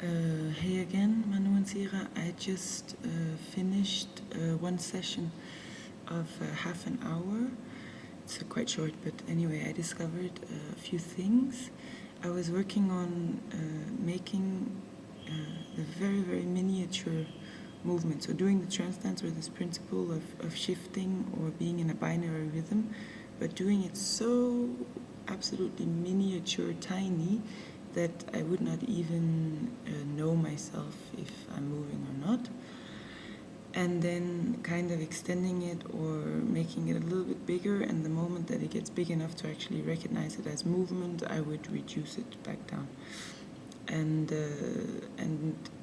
Hey again, Manu and Sira. I just finished one session of half an hour. It's quite short, but anyway, I discovered a few things. I was working on making the very, very miniature movement. So doing the trance dance with this principle of shifting or being in a binary rhythm, but doing it so absolutely miniature, tiny, that I would not even know myself if I'm moving or not. And then kind of extending it or making it a little bit bigger, and the moment that it gets big enough to actually recognize it as movement, I would reduce it back down. And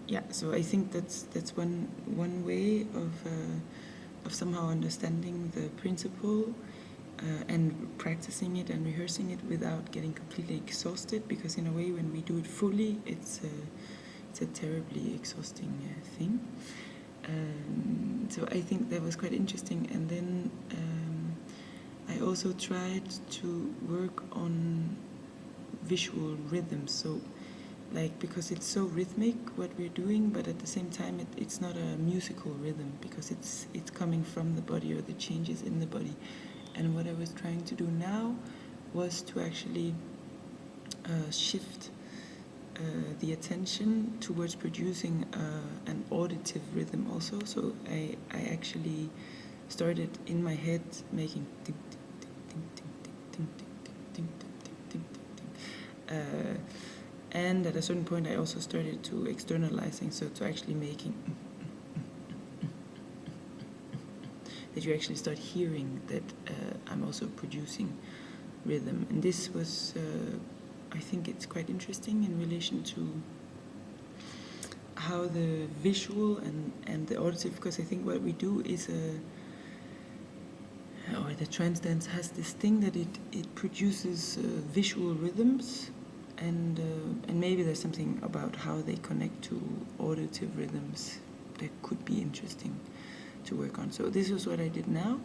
yeah, so I think that's one way of somehow understanding the principle and practicing it and rehearsing it without getting completely exhausted, because in a way when we do it fully, it's a terribly exhausting thing. So I think that was quite interesting. And then I also tried to work on visual rhythms. So like, because it's so rhythmic what we're doing, but at the same time it's not a musical rhythm, because it's coming from the body, or the changes in the body. And what I was trying to do now was to actually shift the attention towards producing an auditive rhythm also. So I actually started in my head making ding ding ding ding ding ding ding ding ding ding. And at a certain point I also started to externalizing, so to actually making that you actually start hearing that I'm also producing rhythm. And this was, I think it's quite interesting in relation to how the visual and the auditive, because I think what we do is or the trance dance has this thing that it produces visual rhythms, and maybe there's something about how they connect to auditive rhythms that could be interesting to work on. So this was what I did now,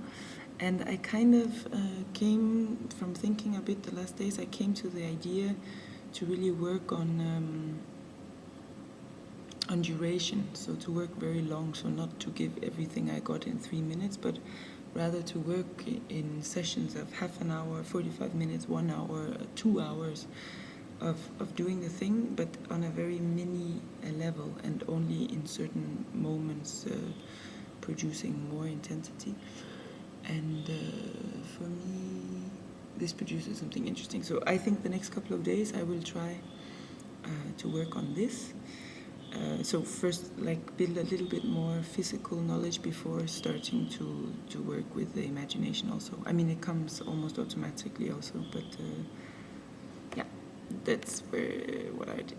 and I kind of came from thinking a bit the last days. I came to the idea to really work on duration, so to work very long, so not to give everything I got in 3 minutes, but rather to work in sessions of half an hour, 45 minutes, 1 hour, 2 hours of doing the thing, but on a very mini level, and only in certain moments producing more intensity. And for me, this produces something interesting. So I think the next couple of days I will try to work on this. So first, like, build a little bit more physical knowledge before starting to work with the imagination also. I mean, it comes almost automatically also, but yeah, that's what I did.